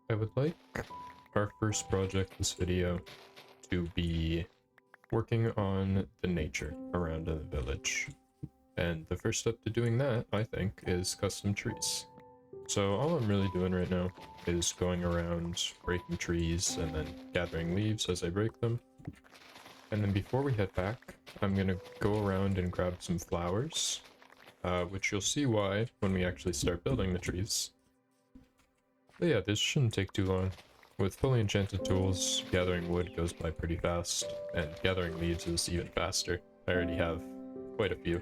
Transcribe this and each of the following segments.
I would like our first project this video to be working on the nature around the village. And the first step to doing that, I think, is custom trees. So all I'm really doing right now is going around breaking trees and then gathering leaves as I break them. And then before we head back, I'm gonna go around and grab some flowers, which you'll see why when we actually start building the trees. But yeah, this shouldn't take too long. With fully enchanted tools, gathering wood goes by pretty fast, and gathering leaves is even faster. I already have quite a few.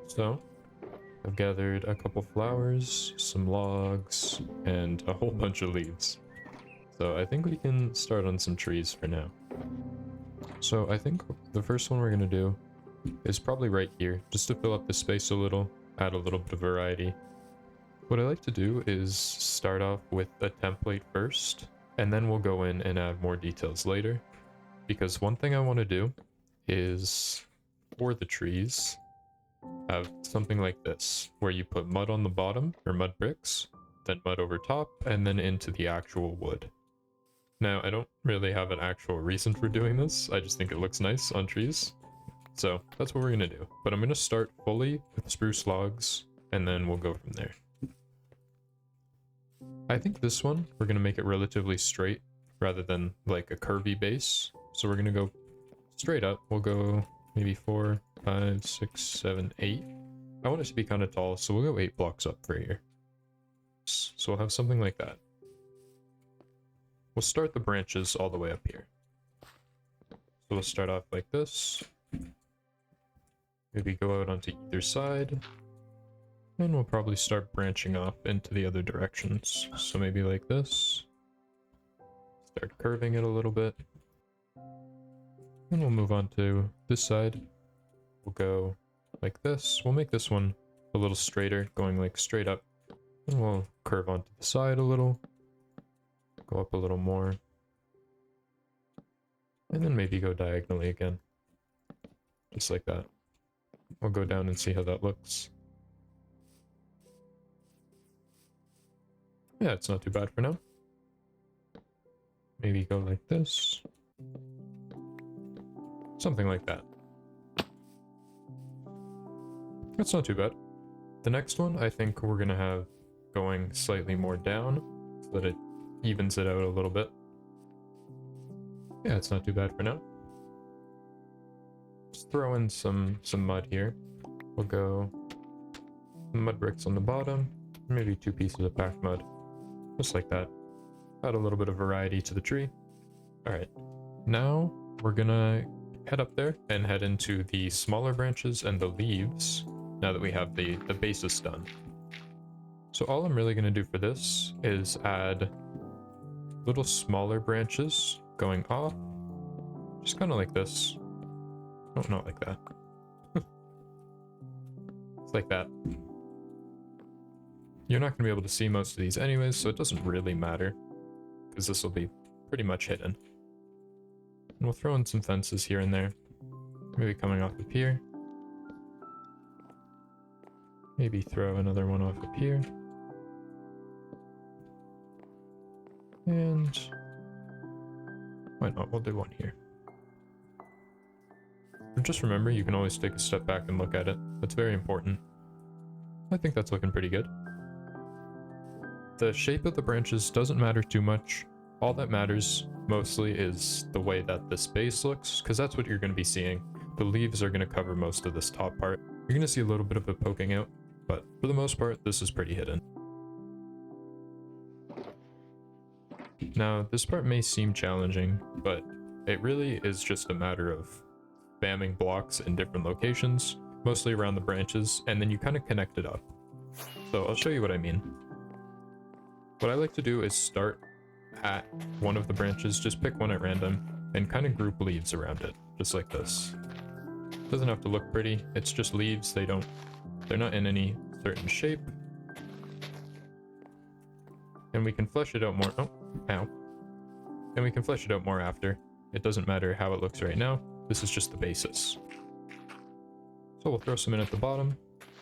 So, I've gathered a couple flowers, some logs, and a whole bunch of leaves. So I think we can start on some trees for now. So I think the first one we're going to do is probably right here, just to fill up the space a little, add a little bit of variety. What I like to do is start off with a template first, and then we'll go in and add more details later. Because one thing I want to do is, for the trees, have something like this, where you put mud on the bottom, or mud bricks, then mud over top, and then into the actual wood. Now, I don't really have an actual reason for doing this, I just think it looks nice on trees. So, that's what we're gonna do. But I'm gonna start fully with spruce logs, and then we'll go from there. I think this one, we're gonna make it relatively straight, rather than like a curvy base. So we're gonna go straight up, we'll go maybe 4, 5, 6, 7, 8. I want it to be kind of tall, so we'll go 8 blocks up for here. So we'll have something like that. We'll start the branches all the way up here. So we'll start off like this. Maybe go out onto either side. And we'll probably start branching off into the other directions. So maybe like this. Start curving it a little bit. And we'll move on to this side. We'll go like this. We'll make this one a little straighter, going like straight up. And we'll curve onto the side a little. Go up a little more. And then maybe go diagonally again. Just like that. We'll go down and see how that looks. Yeah, it's not too bad for now. Maybe go like this. Something like that. That's not too bad. The next one, I think we're gonna have going slightly more down, so that it evens it out a little bit. Yeah, it's not too bad for now. Just throw in some mud here. We'll go mud bricks on the bottom, maybe 2 pieces of packed mud. Just like that. Add a little bit of variety to the tree. Alright, now we're gonna head up there and head into the smaller branches and the leaves, now that we have the basis done. So all I'm really gonna do for this is add little smaller branches going off, just kind of like this. Oh, not like that. It's like that. You're not going to be able to see most of these anyways, so it doesn't really matter, because this will be pretty much hidden. And we'll throw in some fences here and there, maybe coming off up here. Maybe throw another one off up here. And why not? We'll do one here. And just remember, you can always take a step back and look at it. That's very important. I think that's looking pretty good. The shape of the branches doesn't matter too much. All that matters mostly is the way that this base looks, because that's what you're going to be seeing. The leaves are going to cover most of this top part. You're going to see a little bit of it poking out, but for the most part, this is pretty hidden. Now, this part may seem challenging, but it really is just a matter of spamming blocks in different locations, mostly around the branches, and then you kind of connect it up. So I'll show you what I mean. What I like to do is start at one of the branches, just pick one at random, and kind of group leaves around it, just like this. Doesn't have to look pretty, it's just leaves, they're not in any certain shape. And we can flesh it out more, oh, ow. And we can flesh it out more after. It doesn't matter how it looks right now, this is just the basis. So we'll throw some in at the bottom,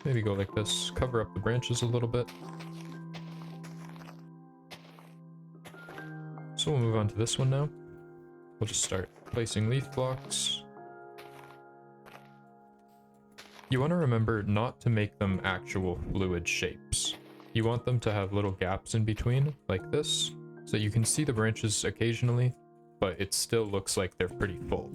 maybe go like this, cover up the branches a little bit. So we'll move on to this one now. We'll just start placing leaf blocks. You want to remember not to make them actual fluid shapes. You want them to have little gaps in between, like this, so you can see the branches occasionally, but it still looks like they're pretty full.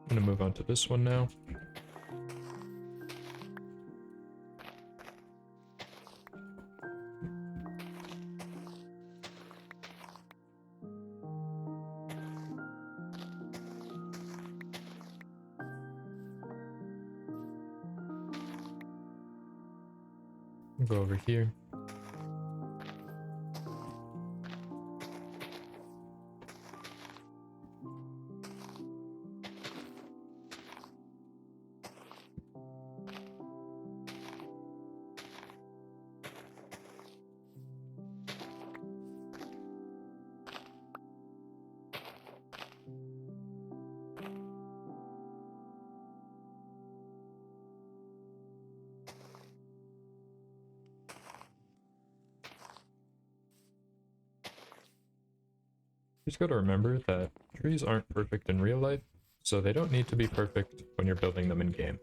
I'm gonna move on to this one now. Go over here. Just gotta remember that trees aren't perfect in real life, so they don't need to be perfect when you're building them in game.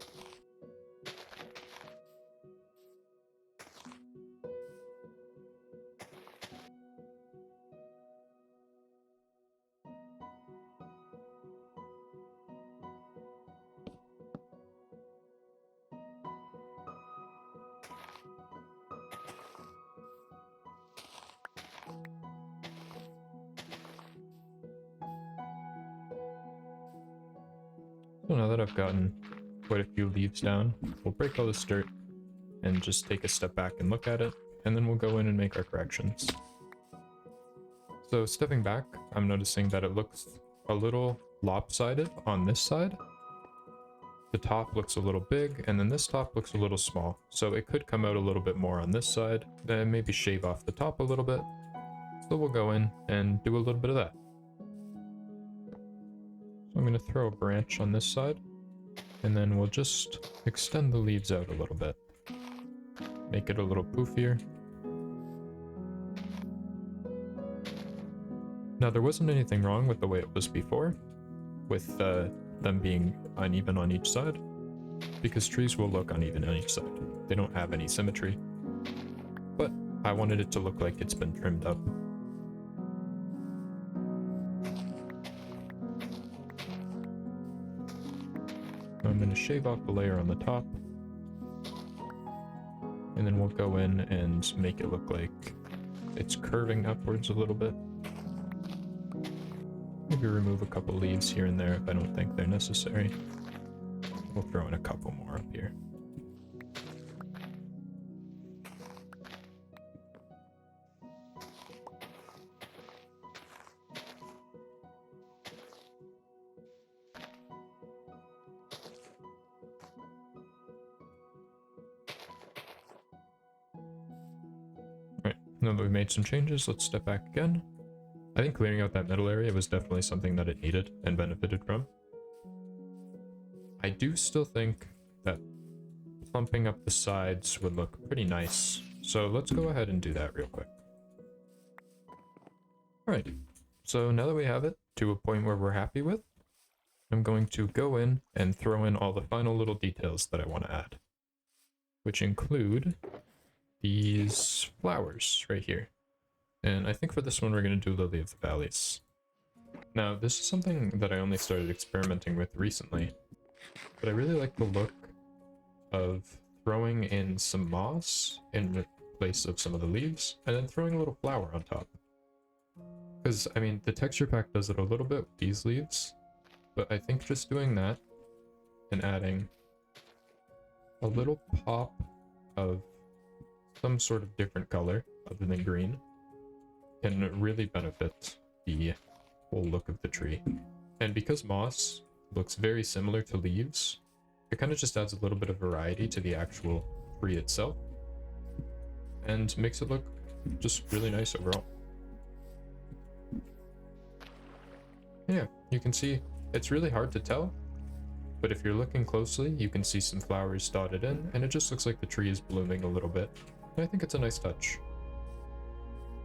So now that I've gotten quite a few leaves down, we'll break all this dirt and just take a step back and look at it, and then we'll go in and make our corrections. So stepping back, I'm noticing that it looks a little lopsided on this side. The top looks a little big, and then this top looks a little small. So it could come out a little bit more on this side, then maybe shave off the top a little bit. So we'll go in and do a little bit of that. So I'm going to throw a branch on this side, and then we'll just extend the leaves out a little bit. Make it a little poofier. Now there wasn't anything wrong with the way it was before, with them being uneven on each side, because trees will look uneven on each side. They don't have any symmetry. But I wanted it to look like it's been trimmed up. I'm going to shave off the layer on the top, and then we'll go in and make it look like it's curving upwards a little bit. Maybe remove a couple leaves here and there if I don't think they're necessary. We'll throw in a couple more up here. Now that we've made some changes, let's step back again. I think clearing out that middle area was definitely something that it needed and benefited from. I do still think that clumping up the sides would look pretty nice, so let's go ahead and do that real quick. Alright, so now that we have it to a point where we're happy with, I'm going to go in and throw in all the final little details that I want to add, which include these flowers right here. And I think for this one we're going to do Lily of the Valleys. Now, this is something that I only started experimenting with recently, but I really like the look of throwing in some moss in place of some of the leaves, and then throwing a little flower on top. Because, I mean, the texture pack does it a little bit with these leaves, but I think just doing that and adding a little pop of some sort of different color other than green can really benefit the whole look of the tree. And because moss looks very similar to leaves, it kind of just adds a little bit of variety to the actual tree itself and makes it look just really nice overall. Yeah, you can see it's really hard to tell, but if you're looking closely, you can see some flowers dotted in, and it just looks like the tree is blooming a little bit. And I think it's a nice touch.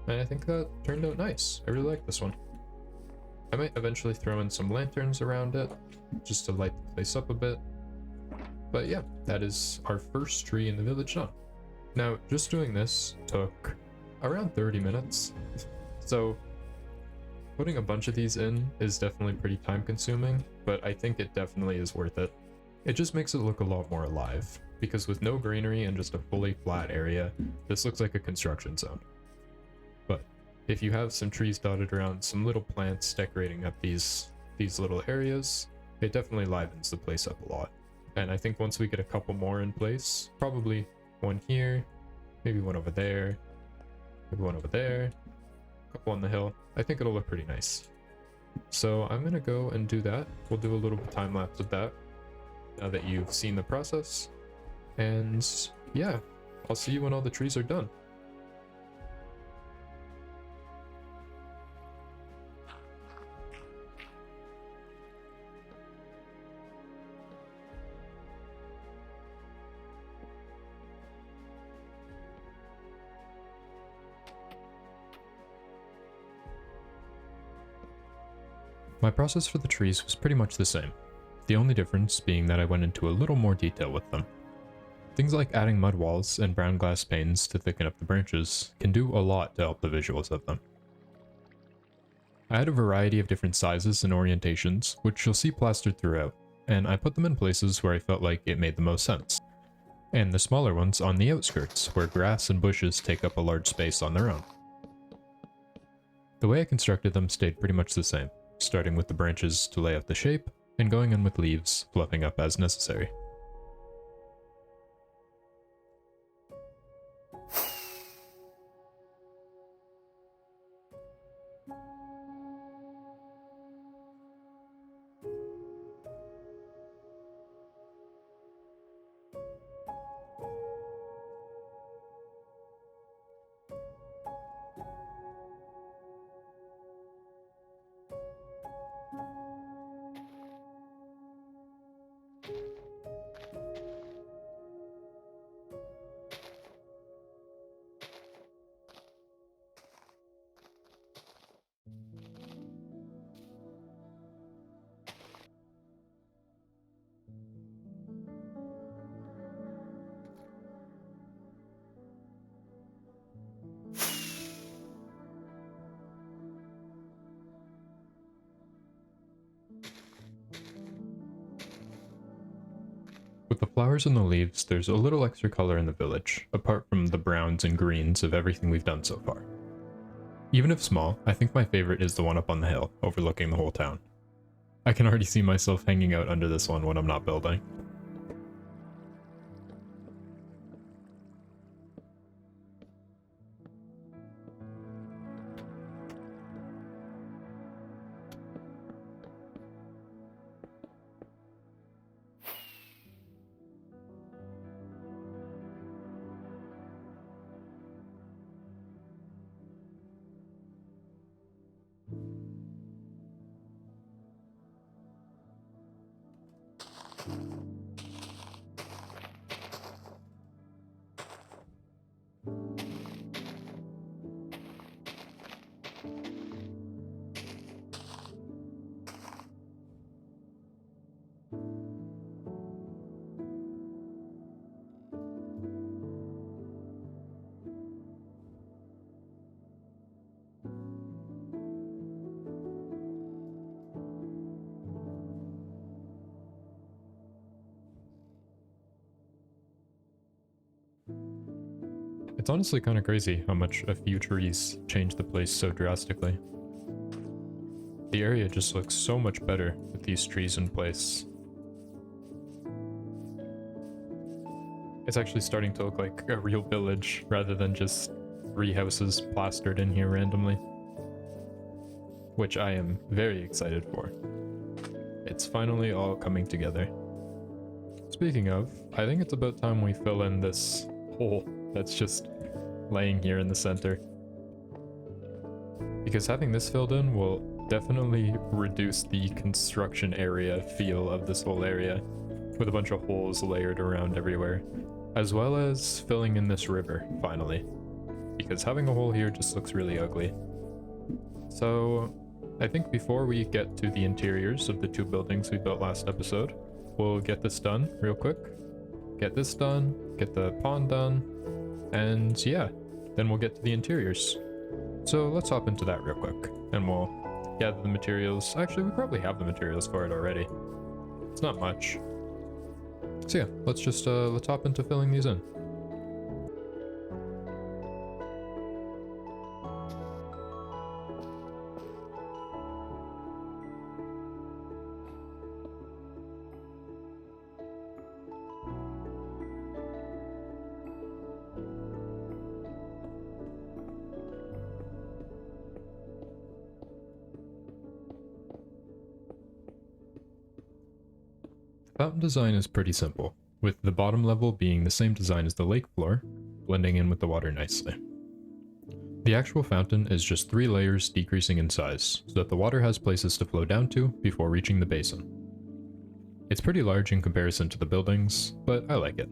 And I think that turned out nice. I really like this one. I might eventually throw in some lanterns around it, just to light the place up a bit. But yeah, that is our first tree in the village done. Now, just doing this took around 30 minutes. So putting a bunch of these in is definitely pretty time consuming, but I think it definitely is worth it. It just makes it look a lot more alive, because with no greenery and just a fully flat area, this looks like a construction zone. But if you have some trees dotted around, some little plants decorating up these little areas, it definitely livens the place up a lot. And I think once we get a couple more in place, probably one here, maybe one over there, maybe one over there, a couple on the hill, I think it'll look pretty nice. So I'm gonna go and do that. We'll do a little time lapse of that now that you've seen the process. And yeah, I'll see you when all the trees are done. My process for the trees was pretty much the same, the only difference being that I went into a little more detail with them. Things like adding mud walls and brown glass panes to thicken up the branches can do a lot to help the visuals of them. I had a variety of different sizes and orientations, which you'll see plastered throughout, and I put them in places where I felt like it made the most sense, and the smaller ones on the outskirts, where grass and bushes take up a large space on their own. The way I constructed them stayed pretty much the same, starting with the branches to lay out the shape, and going in with leaves, fluffing up as necessary. With the flowers and the leaves, there's a little extra color in the village, apart from the browns and greens of everything we've done so far. Even if small, I think my favorite is the one up on the hill, overlooking the whole town. I can already see myself hanging out under this one when I'm not building. It's honestly kind of crazy how much a few trees change the place so drastically. The area just looks so much better with these trees in place. It's actually starting to look like a real village rather than just 3 houses plastered in here randomly. Which I am very excited for. It's finally all coming together. Speaking of, I think it's about time we fill in this hole that's just laying here in the center. Because having this filled in will definitely reduce the construction area feel of this whole area, with a bunch of holes layered around everywhere, as well as filling in this river, finally. Because having a hole here just looks really ugly. So, I think before we get to the interiors of the 2 buildings we built last episode, we'll get this done real quick. Get this done, get the pond done, and yeah, then we'll get to the interiors. So let's hop into that real quick, and we'll gather the materials. Actually, we probably have the materials for it already. It's not much. So yeah, let's hop into filling these in. Fountain design is pretty simple, with the bottom level being the same design as the lake floor, blending in with the water nicely. The actual fountain is just 3 layers decreasing in size, so that the water has places to flow down to before reaching the basin. It's pretty large in comparison to the buildings, but I like it.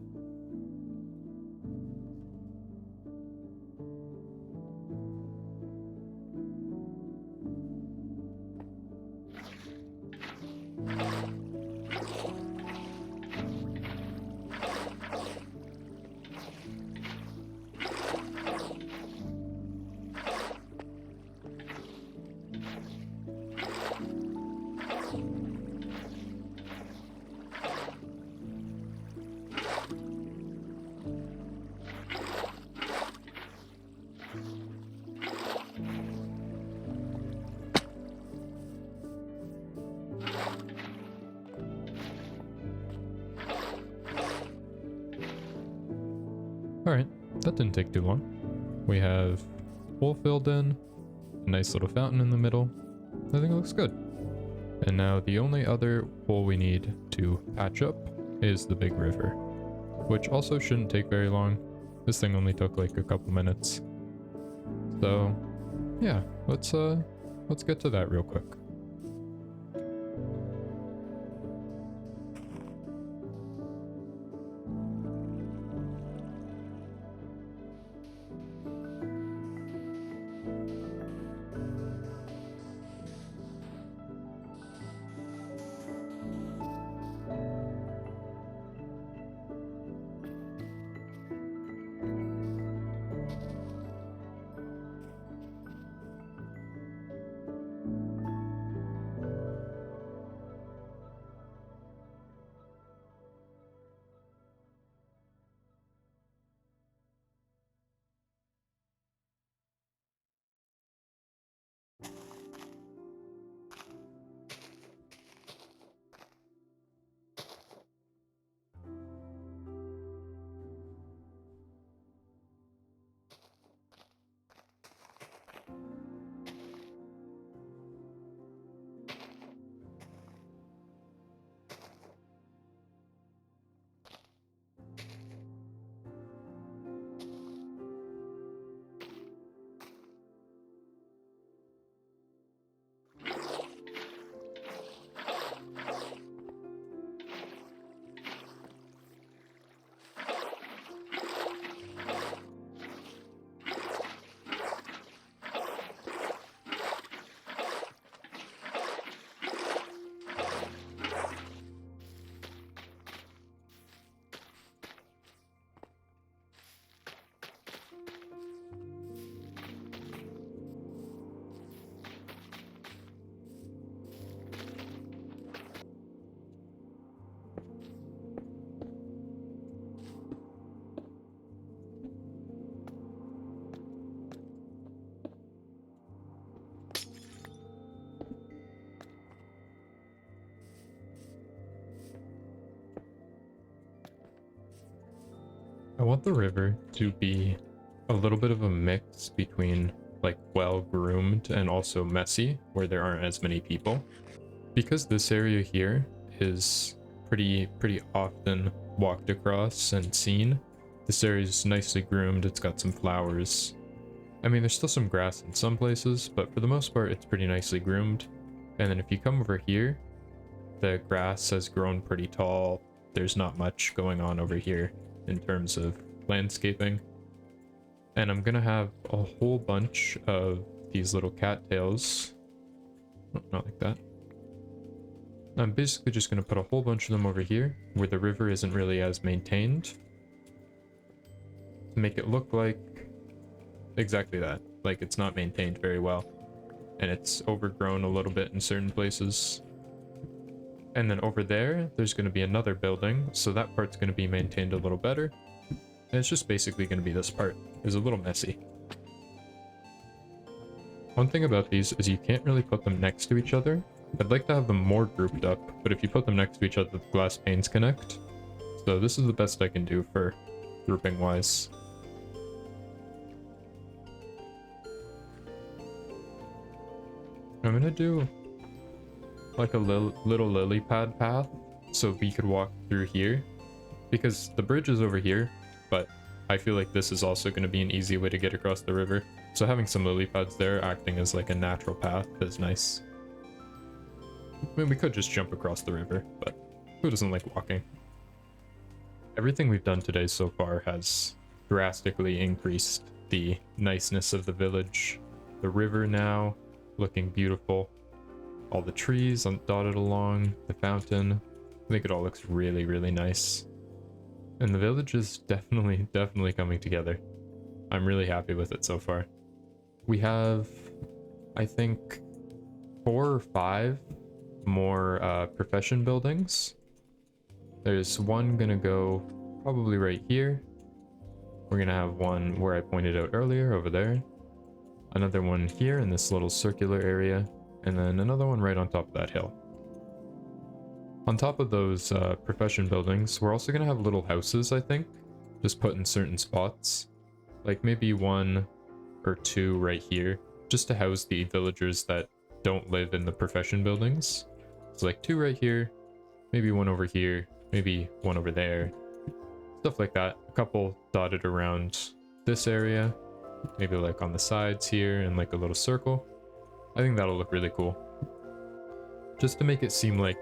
Alright, that didn't take too long. We have hole filled in, a nice little fountain in the middle. I think it looks good. And now the only other hole we need to patch up is the big river, which also shouldn't take very long. This thing only took like a couple minutes. So yeah, let's get to that real quick. want the river to be a little bit of a mix between like well groomed and also messy, where there aren't as many people. Because this area here is pretty often walked across and seen, this area is nicely groomed. It's got some flowers. I mean, there's still some grass in some places, but for the most part, it's pretty nicely groomed. And then if you come over here, the grass has grown pretty tall. There's not much going on over here in terms of landscaping. And I'm gonna have a whole bunch of these little cattails. Oh, not like that. I'm basically just gonna put a whole bunch of them over here, where the river isn't really as maintained, to make it look like exactly that. Like it's not maintained very well. And it's overgrown a little bit in certain places. And then over there, there's going to be another building, so that part's going to be maintained a little better. And it's just basically going to be this part. It's a little messy. One thing about these is you can't really put them next to each other. I'd like to have them more grouped up, but if you put them next to each other, the glass panes connect. So this is the best I can do for grouping wise. I'm going to do like a little lily pad path so we could walk through here, because the bridge is over here, but I feel like this is also going to be an easy way to get across the river, so having some lily pads there acting as like a natural path is nice. I mean, we could just jump across the river, but who doesn't like walking? Everything we've done today so far has drastically increased the niceness of the village. The river now looking beautiful. All the trees dotted along, the fountain. I think it all looks really nice. And the village is definitely coming together. I'm really happy with it so far. We have, I think, 4 or 5 more profession buildings. There's one gonna go probably right here. We're gonna have one where I pointed out earlier over there. Another one here in this little circular area. And then another one right on top of that hill. On top of those profession buildings, we're also going to have little houses, I think, just put in certain spots. Like maybe 1 or 2 right here, just to house the villagers that don't live in the profession buildings. So like 2 right here, maybe 1 over here, maybe 1 over there. Stuff like that. A couple dotted around this area, maybe like on the sides here and like a little circle. I think that'll look really cool. Just to make it seem like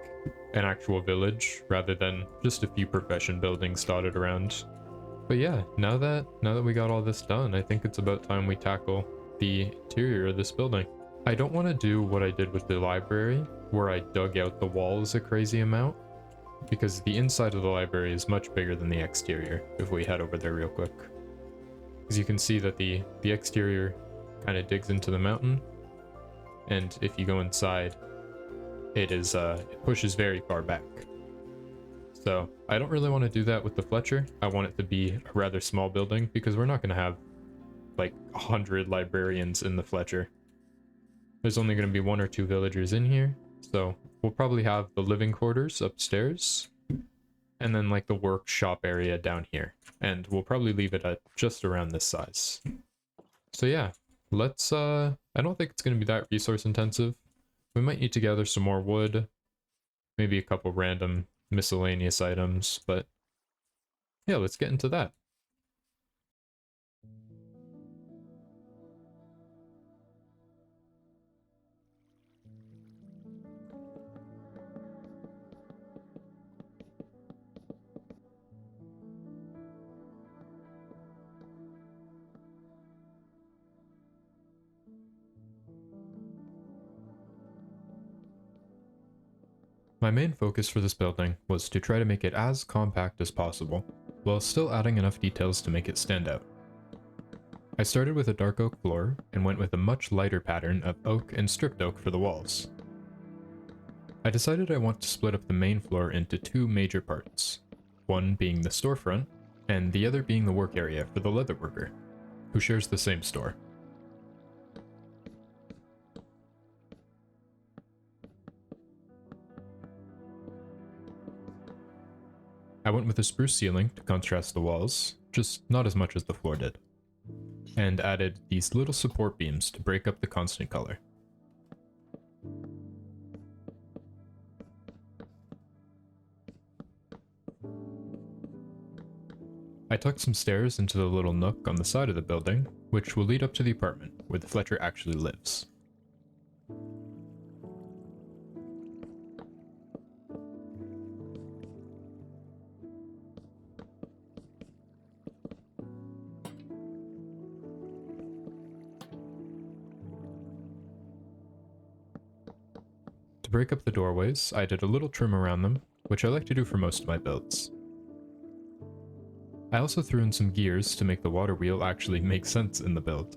an actual village rather than just a few profession buildings dotted around. But yeah, now that we got all this done, I think it's about time we tackle the interior of this building. I don't want to do what I did with the library, where I dug out the walls a crazy amount, because the inside of the library is much bigger than the exterior, if we head over there real quick. Because you can see that the exterior kind of digs into the mountain, and if you go inside, it pushes very far back. So I don't really want to do that with the Fletcher. I want it to be a rather small building, because we're not going to have like 100 librarians in the Fletcher. There's only going to be 1 or 2 villagers in here, so we'll probably have the living quarters upstairs, and then like the workshop area down here, and we'll probably leave it at just around this size. So yeah, let's I don't think it's going to be that resource intensive. We might need to gather some more wood, maybe a couple random miscellaneous items, but yeah, let's get into that. My main focus for this building was to try to make it as compact as possible, while still adding enough details to make it stand out. I started with a dark oak floor and went with a much lighter pattern of oak and stripped oak for the walls. I decided I want to split up the main floor into 2 major parts, one being the storefront, and the other being the work area for the leatherworker, who shares the same store. I went with a spruce ceiling to contrast the walls, just not as much as the floor did. And added these little support beams to break up the constant color. I tucked some stairs into the little nook on the side of the building, which will lead up to the apartment, where the Fletcher actually lives. To break up the doorways, I did a little trim around them, which I like to do for most of my builds. I also threw in some gears to make the water wheel actually make sense in the build.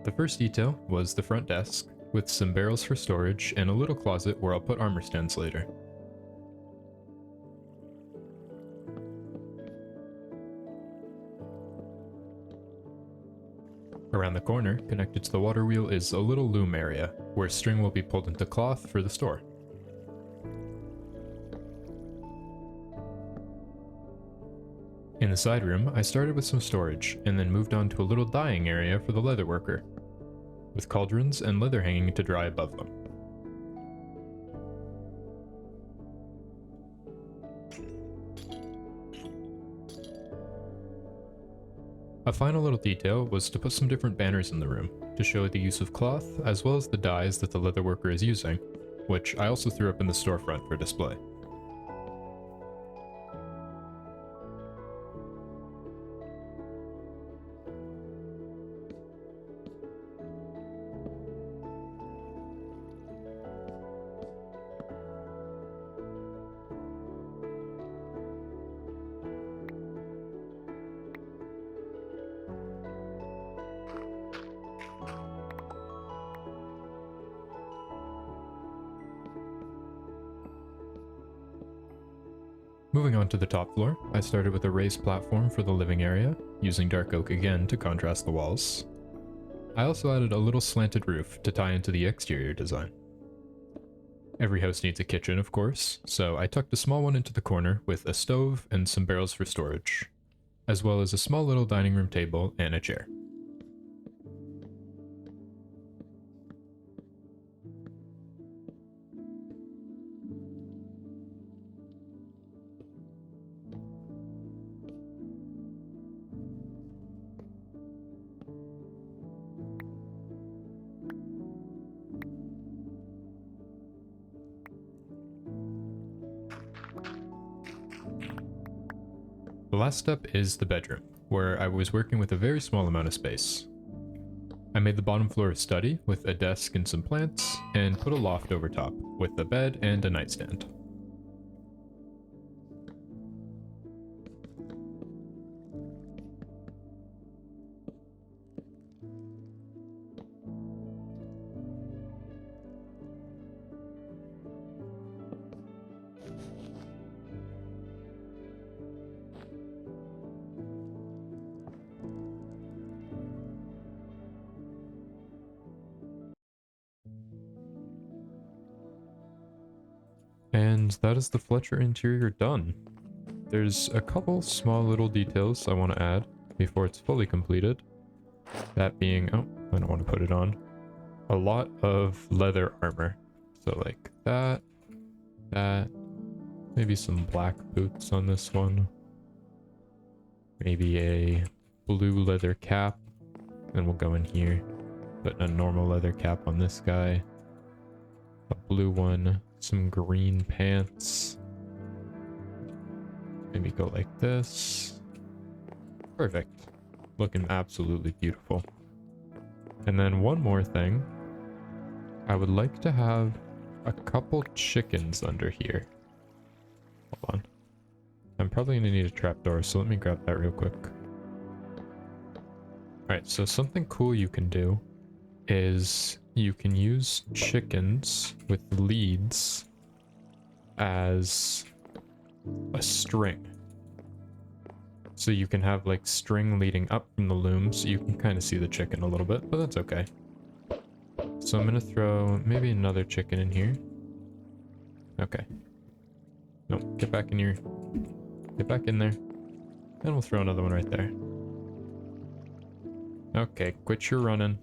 The first detail was the front desk, with some barrels for storage and a little closet where I'll put armor stands later. Around the corner, connected to the water wheel, is a little loom area, where string will be pulled into cloth for the store. In the side room, I started with some storage, and then moved on to a little dyeing area for the leather worker, with cauldrons and leather hanging to dry above them. A final little detail was to put some different banners in the room, to show the use of cloth, as well as the dyes that the leatherworker is using, which I also threw up in the storefront for display. Moving on to the top floor, I started with a raised platform for the living area, using dark oak again to contrast the walls. I also added a little slanted roof to tie into the exterior design. Every house needs a kitchen, of course, so I tucked a small one into the corner with a stove and some barrels for storage, as well as a small little dining room table and a chair. The last step is the bedroom, where I was working with a very small amount of space. I made the bottom floor a study with a desk and some plants, and put a loft over top, with a bed and a nightstand. And that is the Fletcher interior done. There's a couple small little details I want to add before it's fully completed. That being, oh, I don't want to put it on. A lot of leather armor. So like that, maybe some black boots on this one. Maybe a blue leather cap. Then we'll go in here, put a normal leather cap on this guy. A blue one. Some green pants. Maybe go like this. Perfect. Looking absolutely beautiful. And then one more thing. I would like to have a couple chickens under here. Hold on. I'm probably going to need a trapdoor, so let me grab that real quick. Alright, so something cool you can do is you can use chickens with leads as a string. So you can have like string leading up from the loom, so you can kind of see the chicken a little bit, but that's okay. So I'm gonna throw maybe another chicken in here. Okay. No, get back in here. Get back in there. And we'll throw another one right there. Okay, quit your running.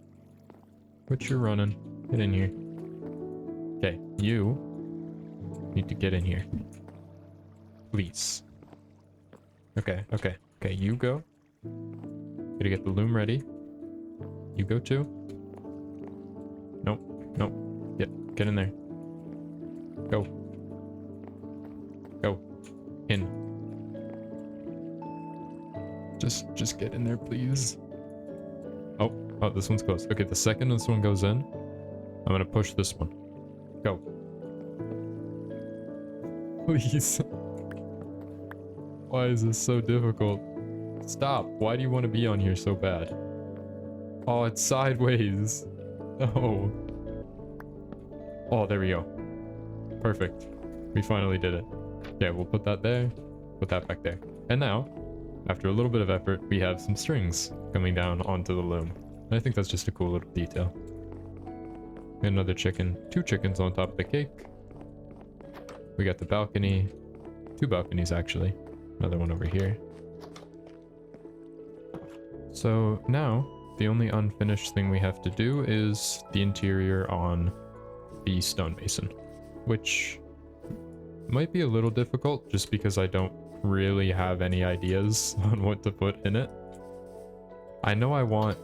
Quit your running. Get in here. Okay, you need to get in here. Please. Okay, okay, okay, you go. Gotta get the loom ready. You go too. Nope, nope. Get in there. Go. Go. In. Just get in there, please. Oh, this one's close. Okay, the second this one goes in, I'm gonna push this one. Go. Please. Why is this so difficult? Stop. Why do you want to be on here so bad? Oh, it's sideways. No. Oh, there we go. Perfect. We finally did it. Okay, we'll put that there. Put that back there. And now, after a little bit of effort, we have some strings coming down onto the loom. And I think that's just a cool little detail. Another chicken. 2 chickens on top of the cake. We got the balcony. 2 balconies, actually. Another one over here. So now, the only unfinished thing we have to do is the interior on the stonemason, which might be a little difficult just because I don't really have any ideas on what to put in it. I know I want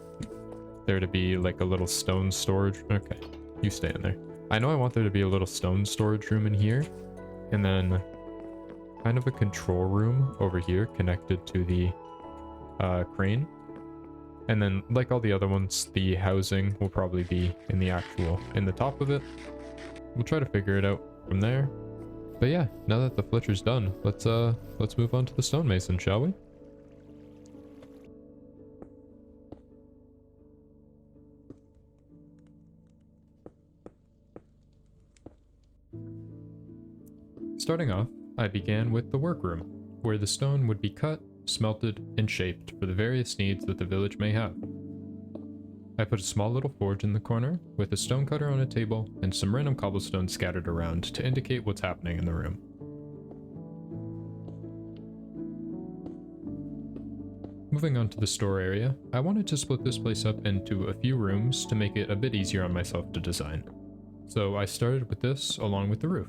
there to be like a little stone storage. Okay, you stay in there. I know I want there to be a little stone storage room in here, and then kind of a control room over here connected to the crane. And then, like all the other ones, the housing will probably be in the top of it. We'll try to figure it out from there. But yeah, now that the Fletcher's done, let's move on to the stonemason, shall we? Starting off, I began with the workroom, where the stone would be cut, smelted, and shaped for the various needs that the village may have. I put a small little forge in the corner, with a stone cutter on a table, and some random cobblestone scattered around to indicate what's happening in the room. Moving on to the store area, I wanted to split this place up into a few rooms to make it a bit easier on myself to design. So I started with this along with the roof.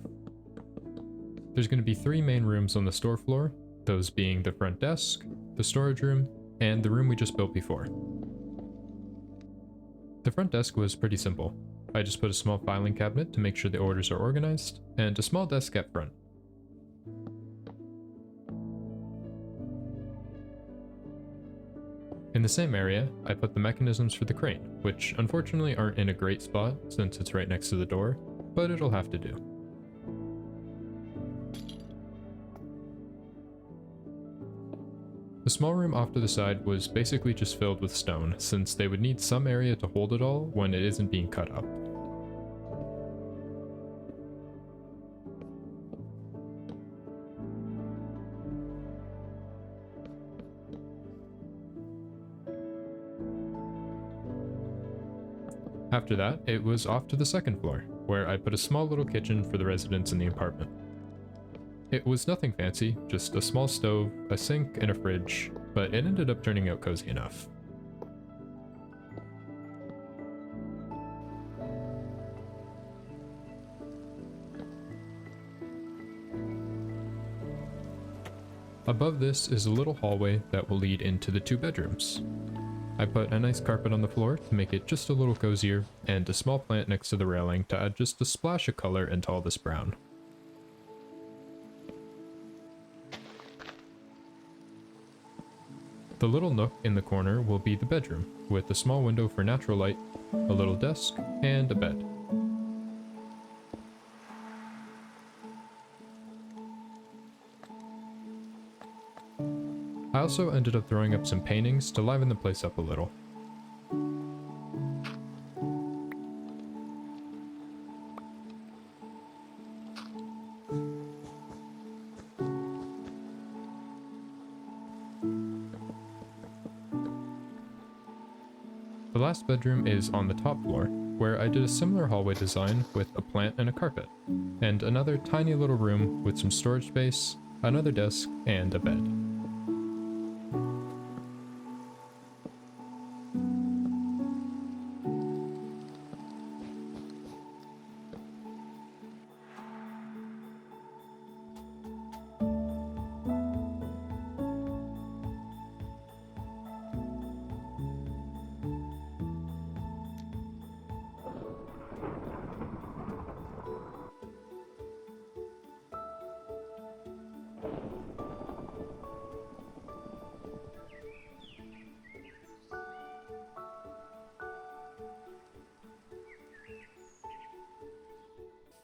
There's going to be 3 main rooms on the store floor, those being the front desk, the storage room, and the room we just built before. The front desk was pretty simple. I just put a small filing cabinet to make sure the orders are organized, and a small desk at front. In the same area, I put the mechanisms for the crane, which unfortunately aren't in a great spot since it's right next to the door, but it'll have to do. The small room off to the side was basically just filled with stone, since they would need some area to hold it all when it isn't being cut up. After that, it was off to the second floor, where I put a small little kitchen for the residents in the apartment. It was nothing fancy, just a small stove, a sink, and a fridge, but it ended up turning out cozy enough. Above this is a little hallway that will lead into the 2 bedrooms. I put a nice carpet on the floor to make it just a little cozier, and a small plant next to the railing to add just a splash of color into all this brown. The little nook in the corner will be the bedroom, with a small window for natural light, a little desk, and a bed. I also ended up throwing up some paintings to liven the place up a little. The last bedroom is on the top floor, where I did a similar hallway design with a plant and a carpet, and another tiny little room with some storage space, another desk, and a bed.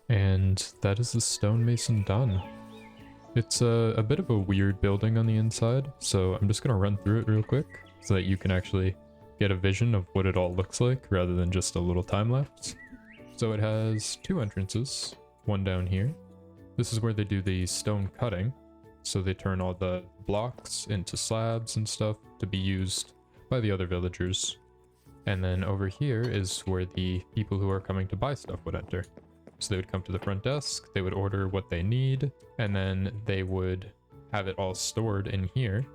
And that is the Stonemason done. It's a bit of a weird building on the inside, so I'm just going to run through it real quick so that you can actually get a vision of what it all looks like rather than just a little time lapse. So it has two entrances, one down here. This is where they do the stone cutting, so they turn all the blocks into slabs and stuff to be used by the other villagers. And then over here is where the people who are coming to buy stuff would enter. So they would come to the front desk, they would order what they need, and then they would have it all stored in here.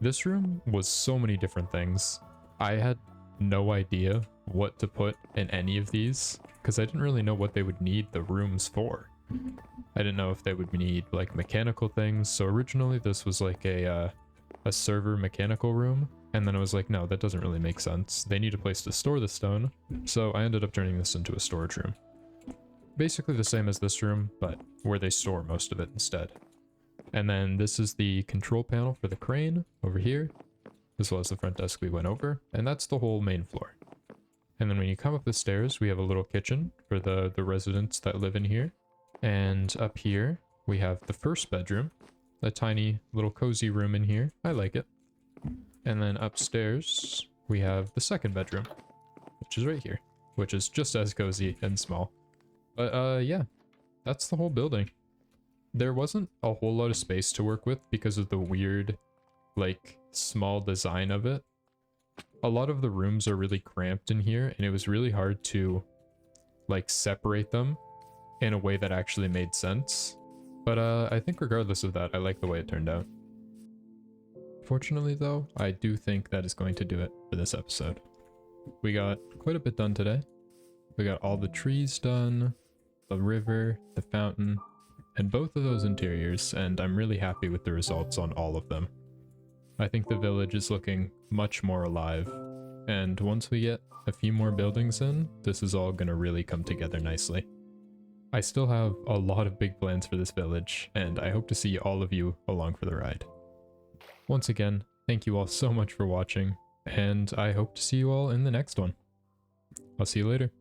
This room was so many different things. I had no idea what to put in any of these, because I didn't really know what they would need the rooms for. I didn't know if they would need like mechanical things, so originally this was like a server mechanical room, and then I was like, no, that doesn't really make sense. They need a place to store the stone, so I ended up turning this into a storage room. Basically the same as this room, but where they store most of it instead. And then this is the control panel for the crane over here, as well as the front desk we went over, and that's the whole main floor. And then when you come up the stairs, we have a little kitchen for the residents that live in here. And up here, we have the first bedroom, a tiny little cozy room in here. I like it. And then upstairs, we have the second bedroom, which is right here, which is just as cozy and small. But yeah, that's the whole building. There wasn't a whole lot of space to work with because of the weird, like, small design of it. A lot of the rooms are really cramped in here, and it was really hard to, like, separate them in a way that actually made sense. But I think regardless of that, I like the way it turned out. Fortunately though, I do think that is going to do it for this episode. We got quite a bit done today. We got all the trees done, the river, the fountain, and both of those interiors, and I'm really happy with the results on all of them. I think the village is looking much more alive, and once we get a few more buildings in, this is all gonna really come together nicely. I still have a lot of big plans for this village, and I hope to see all of you along for the ride. Once again, thank you all so much for watching, and I hope to see you all in the next one. I'll see you later.